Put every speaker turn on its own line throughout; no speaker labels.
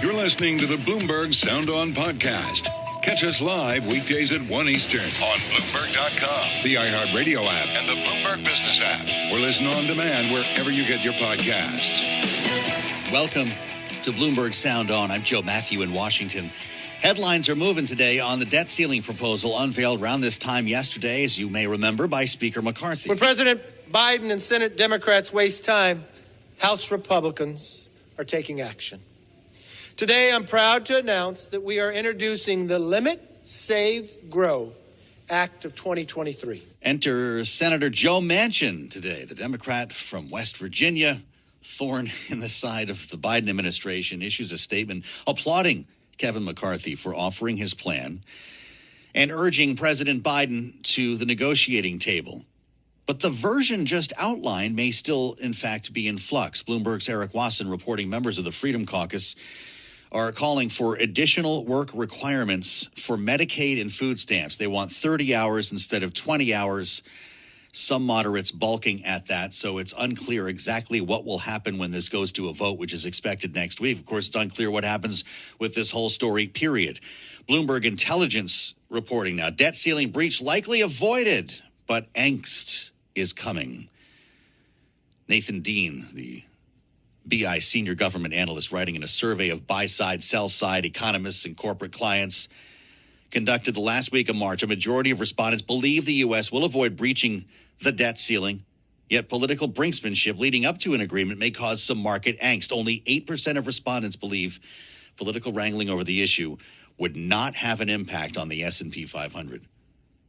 You're listening to the Bloomberg Sound On podcast. Catch us live weekdays at 1 Eastern on Bloomberg.com, the iHeartRadio app, and the Bloomberg Business app. Or listen on demand wherever you get your podcasts.
Welcome to Bloomberg Sound On. I'm Joe Mathieu in Washington. Headlines are moving today on the debt ceiling proposal unveiled around this time yesterday, as you may remember, by Speaker McCarthy.
When President Biden and Senate Democrats waste time, House Republicans are taking action. Today, I'm proud to announce that we are introducing the Limit, Save, Grow Act of 2023.
Enter Senator Joe Manchin today, the Democrat from West Virginia, thorn in the side of the Biden administration, issues a statement applauding Kevin McCarthy for offering his plan and urging President Biden to the negotiating table. But the version just outlined may still, in fact, be in flux. Bloomberg's Eric Wasson reporting members of the Freedom Caucus are calling for additional work requirements for Medicaid and food stamps. They want 30 hours instead of 20 hours. Some moderates balking at that, so it's unclear exactly what will happen when this goes to a vote, which is expected next week. Of course, it's unclear what happens with this whole story, period. Bloomberg Intelligence reporting now, debt ceiling breach likely avoided, but angst is coming. Nathan Dean, the BI senior government analyst, writing in a survey of buy-side, sell-side economists and corporate clients conducted the last week of March. A majority of respondents believe the U.S. will avoid breaching the debt ceiling, yet political brinksmanship leading up to an agreement may cause some market angst. Only 8% of respondents believe political wrangling over the issue would not have an impact on the S&P 500.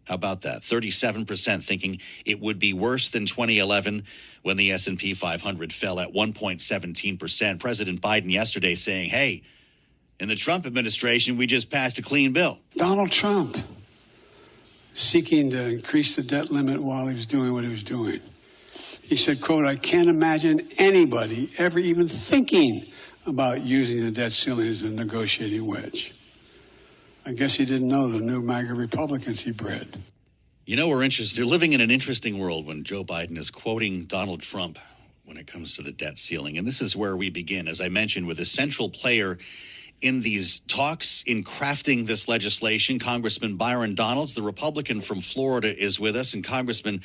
How about that? 37% thinking it would be worse than 2011 when the S&P 500 fell at 1.17%. President Biden yesterday saying, hey, in the Trump administration, we just passed a clean bill.
Donald Trump seeking to increase the debt limit while he was doing what he was doing. He said, quote, I can't imagine anybody ever even thinking about using the debt ceiling as a negotiating wedge. I guess he didn't know the new MAGA Republicans he bred.
You know, we're living in an interesting world when Joe Biden is quoting Donald Trump when it comes to the debt ceiling. And this is where we begin, as I mentioned, with a central player in these talks in crafting this legislation. Congressman Byron Donalds, the Republican from Florida, is with us. And Congressman,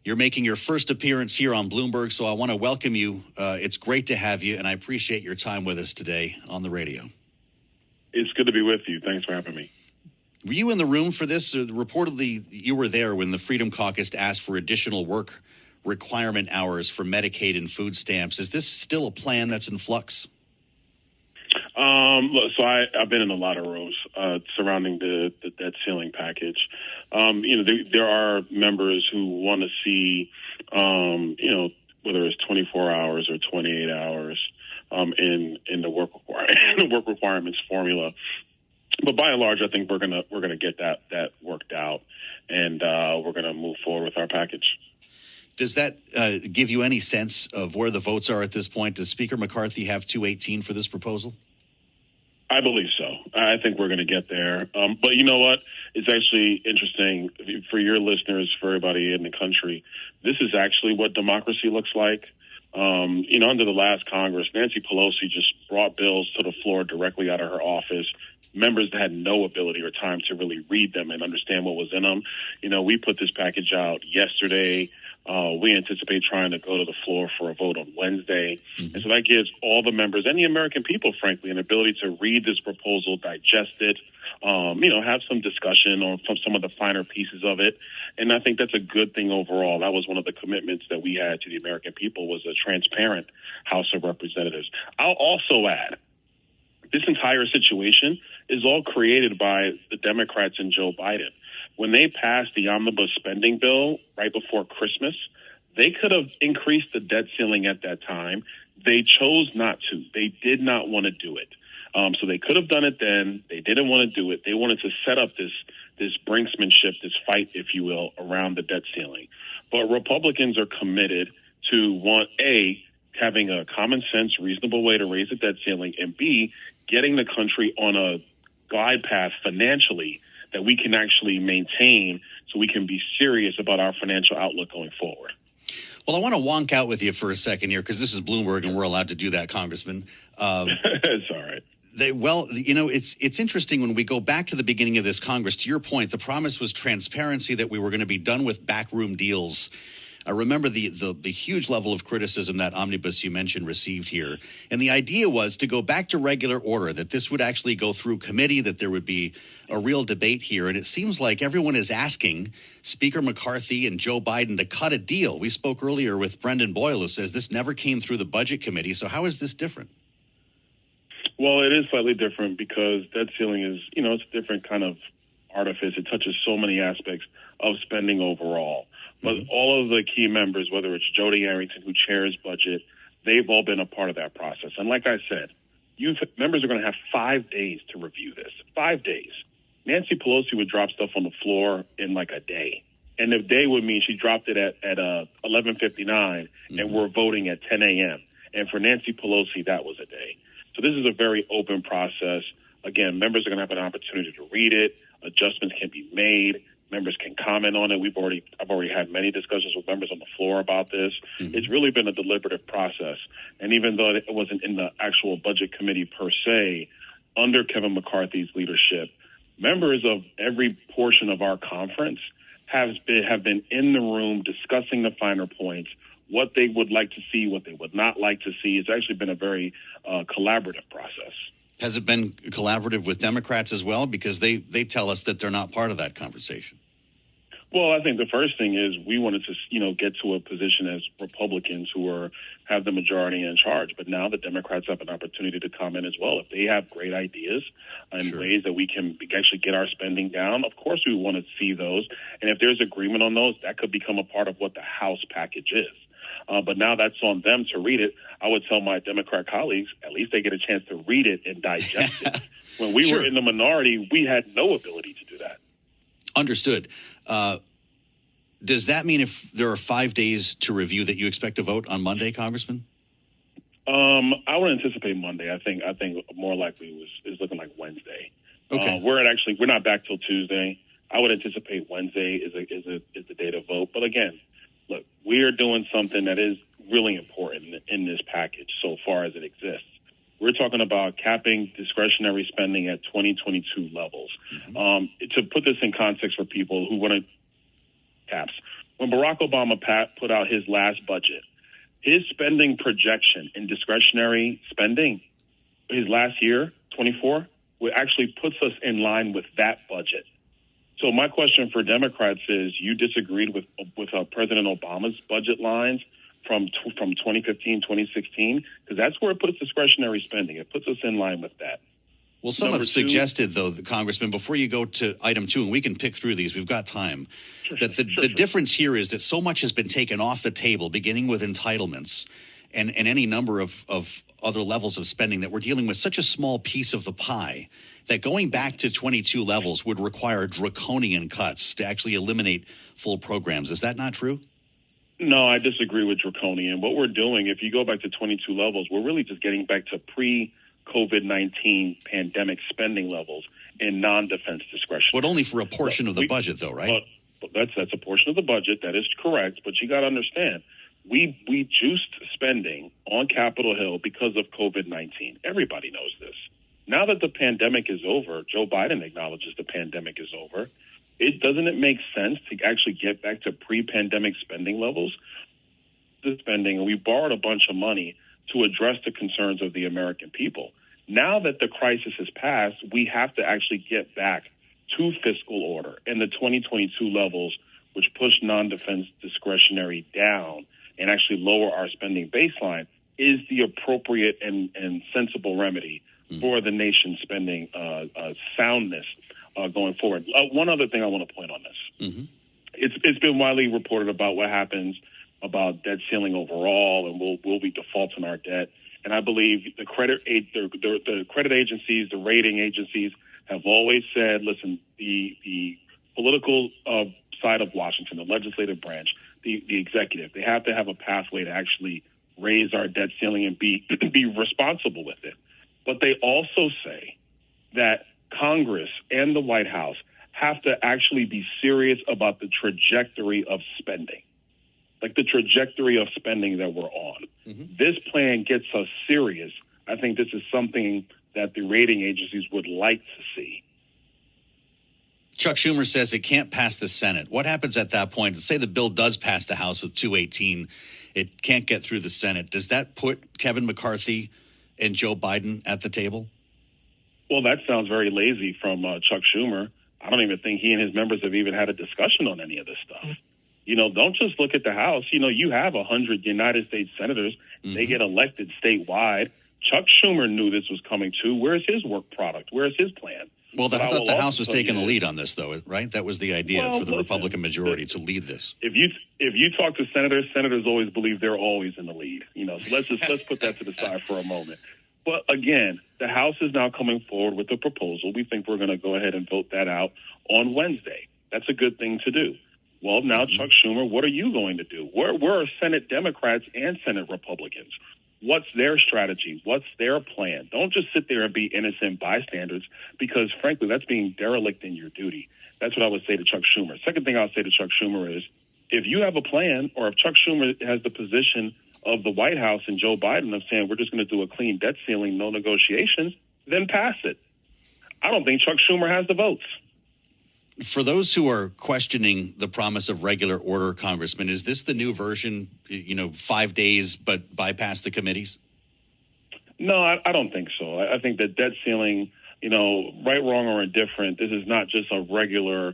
you're making your first appearance here on Bloomberg, so I want to welcome you. It's great to have you, and I appreciate your time with us today on the radio.
It's good to be with you. Thanks for having me.
Were you in the room for this? Reportedly, you were there when the Freedom Caucus asked for additional work requirement hours for Medicaid and food stamps. Is this still a plan that's in flux?
Look, so I've been in a lot of rooms surrounding the debt ceiling package. There are members who want to see, whether it's 24 hours or 28 hours in the work requirements formula. But by and large, I think we're gonna get that worked out, and we're gonna move forward with our package.
Does that give you any sense of where the votes are at this point? Does Speaker McCarthy have 218 for this proposal?
I believe so. I think we're going to get there. But you know what? It's actually interesting for your listeners, for everybody in the country. This is actually what democracy looks like. Under the last Congress, Nancy Pelosi just brought bills to the floor directly out of her office. Members that had no ability or time to really read them and understand what was in them. We put this package out yesterday. We anticipate trying to go to the floor for a vote on Wednesday. Mm-hmm. And so that gives all the members and the American people, frankly, an ability to read this proposal, digest it, have some discussion on some of the finer pieces of it. And I think that's a good thing overall. That was one of the commitments that we had to the American people, was a transparent House of Representatives. I'll also add, this entire situation is all created by the Democrats and Joe Biden. When they passed the omnibus spending bill right before Christmas, they could have increased the debt ceiling at that time. They chose not to. They did not want to do it. So they could have done it then. They didn't want to do it. They wanted to set up this brinksmanship, this fight, if you will, around the debt ceiling. But Republicans are committed to having a common sense, reasonable way to raise the debt ceiling, and B, getting the country on a glide path financially that we can actually maintain so we can be serious about our financial outlook going forward.
Well, I want to wonk out with you for a second here, because this is Bloomberg and we're allowed to do that, Congressman.
It's all right.
It's interesting when we go back to the beginning of this Congress. To your point, the promise was transparency, that we were going to be done with backroom deals. I remember the huge level of criticism that omnibus you mentioned received here. And the idea was to go back to regular order, that this would actually go through committee, that there would be a real debate here. And it seems like everyone is asking Speaker McCarthy and Joe Biden to cut a deal. We spoke earlier with Brendan Boyle, who says this never came through the budget committee. So how is this different?
Well, it is slightly different because debt ceiling is, it's a different kind of artifice. It touches so many aspects of spending overall. But all of the key members, whether it's Jody Arrington, who chairs budget, they've all been a part of that process. And like I said, members are going to have 5 days to review this. 5 days. Nancy Pelosi would drop stuff on the floor in like a day. And a day would mean she dropped it at 11:59, and we're voting at 10 a.m. And for Nancy Pelosi, that was a day. So this is a very open process. Again, members are going to have an opportunity to read it. Adjustments can be made. Members can comment on it. I've already had many discussions with members on the floor about this. It's really been a deliberative process. And even though it wasn't in the actual budget committee per se, under Kevin McCarthy's leadership, members of every portion of our conference have been in the room discussing the finer points, what they would like to see, what they would not like to see. It's actually been a very collaborative process.
Has it been collaborative with Democrats as well? Because they tell us that they're not part of that conversation.
Well, I think the first thing is we wanted to, get to a position as Republicans who have the majority in charge. But now the Democrats have an opportunity to comment as well. If they have great ideas and ways that we can actually get our spending down, of course we want to see those. And if there's agreement on those, that could become a part of what the House package is. But now that's on them to read it. I would tell my Democrat colleagues, at least they get a chance to read it and digest it. When we were in the minority, we had no ability to do that.
Understood. Does that mean if there are 5 days to review that you expect to vote on Monday, Congressman?
I would anticipate Monday. I think more likely is looking like Wednesday. Okay. We're not back till Tuesday. I would anticipate Wednesday is the day to vote. But again, look, we are doing something that is really important in this package so far as it exists. We're talking about capping discretionary spending at 2022 levels. To put this in context for people who want to caps, when Barack Obama put out his last budget, his spending projection in discretionary spending, his last year, 24, actually puts us in line with that budget. So my question for Democrats is, you disagreed with President Obama's budget lines from 2015, 2016, because that's where it puts discretionary spending. It puts us in line with that.
Well, some have suggested, though, Congressman, before you go to item 2, and we can pick through these, we've got time, that the difference here is that so much has been taken off the table, beginning with entitlements and any number of other levels of spending, that we're dealing with such a small piece of the pie that going back to 22 levels would require draconian cuts to actually eliminate full programs. Is that not true?
No, I disagree with draconian. What we're doing, if you go back to 22 levels, we're really just getting back to pre-COVID-19 pandemic spending levels in non-defense discretion.
But only for a portion of the budget, though, right?
But that's a portion of the budget. That is correct. But you got to understand, we juiced spending on Capitol Hill because of COVID-19. Everybody knows this. Now that the pandemic is over, Joe Biden acknowledges the pandemic is over. Doesn't it make sense to actually get back to pre-pandemic spending levels? The spending, and we borrowed a bunch of money to address the concerns of the American people. Now that the crisis has passed, we have to actually get back to fiscal order. And the 2022 levels, which push non-defense discretionary down and actually lower our spending baseline, is the appropriate and sensible remedy for the nation's spending soundness going forward. One other thing I want to point on this. It's been widely reported about what happens about debt ceiling overall, and will we default on our debt. And I believe the credit agencies, the rating agencies have always said, listen, the political side of Washington, the legislative branch, the executive, they have to have a pathway to actually raise our debt ceiling and be responsible with it. But they also say that Congress and the White House have to actually be serious about the trajectory of spending, like the trajectory of spending that we're on. This plan gets us serious. I think this is something that the rating agencies would like to see.
Chuck Schumer says it can't pass the Senate. What happens at that point? Say the bill does pass the House with 218. It can't get through the Senate. Does that put Kevin McCarthy and Joe Biden at the table?
Well, that sounds very lazy from Chuck Schumer. I don't even think he and his members have even had a discussion on any of this stuff. Don't just look at the House. You have 100 United States senators. Mm-hmm. They get elected statewide. Chuck Schumer knew this was coming too. Where's his work product? Where's his plan?
Well, I thought the House was taking the lead on this, though, right? That was the idea for the Republican majority to lead this.
If you talk to senators always believe they're always in the lead. So let's put that to the side for a moment. But again, the House is now coming forward with a proposal. We think we're going to go ahead and vote that out on Wednesday. That's a good thing to do. Well, now, Chuck Schumer, what are you going to do? We're Senate Democrats and Senate Republicans. What's their strategy? What's their plan? Don't just sit there and be innocent bystanders because, frankly, that's being derelict in your duty. That's what I would say to Chuck Schumer. Second thing I'll say to Chuck Schumer is if you have a plan or if Chuck Schumer has the position of the White House and Joe Biden of saying we're just going to do a clean debt ceiling, no negotiations, then pass it. I don't think Chuck Schumer has the votes.
For those who are questioning the promise of regular order, Congressman, is this the new version, 5 days, but bypass the committees?
No, I don't think so. I think that debt ceiling, right, wrong, or indifferent, this is not just a regular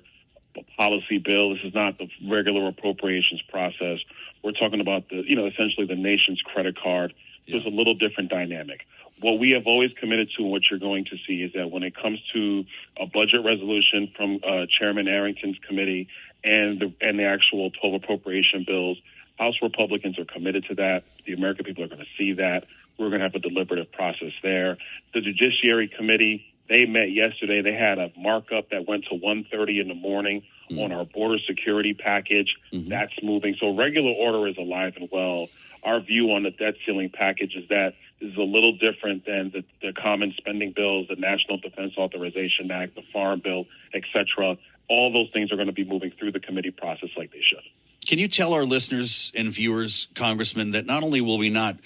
policy bill. This is not the regular appropriations process. We're talking about essentially the nation's credit card. So it's a little different dynamic. What we have always committed to and what you're going to see is that when it comes to a budget resolution from Chairman Arrington's committee and the actual total appropriation bills, House Republicans are committed to that. The American people are going to see that. We're going to have a deliberative process there. The Judiciary Committee, they met yesterday. They had a markup that went to 1:30 in the morning on our border security package. Mm-hmm. That's moving. So regular order is alive and well. Our view on the debt ceiling package is that this is a little different than the common spending bills, the National Defense Authorization Act, the Farm Bill, et cetera. All those things are going to be moving through the committee process like they should.
Can you tell our listeners and viewers, Congressman, that not only will we not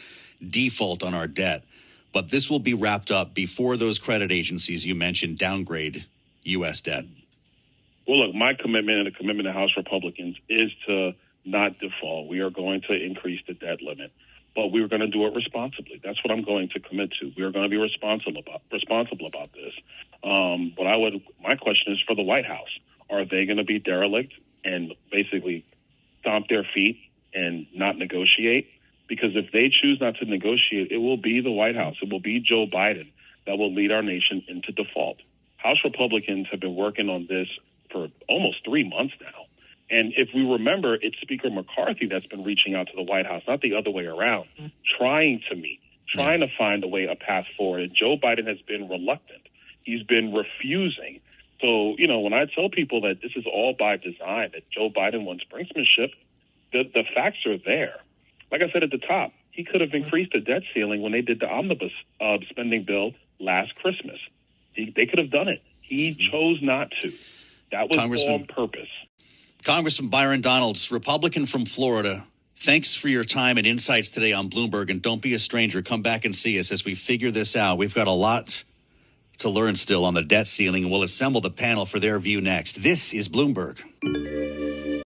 default on our debt, but this will be wrapped up before those credit agencies you mentioned downgrade U.S. debt?
Well, look, my commitment and the commitment of House Republicans is to not default. We are going to increase the debt limit, but we are going to do it responsibly. That's what I'm going to commit to. We are going to be responsible about this. My question is for the White House. Are they going to be derelict and basically stomp their feet and not negotiate? Because if they choose not to negotiate, it will be the White House. It will be Joe Biden that will lead our nation into default. House Republicans have been working on this for almost 3 months now. And if we remember, it's Speaker McCarthy that's been reaching out to the White House, not the other way around, trying to meet, trying to find a path forward. And Joe Biden has been reluctant. He's been refusing. So, when I tell people that this is all by design, that Joe Biden wants brinksmanship, the facts are there. Like I said at the top, he could have increased the debt ceiling when they did the omnibus spending bill last Christmas. They could have done it. He chose not to. That was on purpose.
Congressman Byron Donalds, Republican from Florida, thanks for your time and insights today on Bloomberg. And don't be a stranger. Come back and see us as we figure this out. We've got a lot to learn still on the debt ceiling, and we'll assemble the panel for their view next. This is Bloomberg.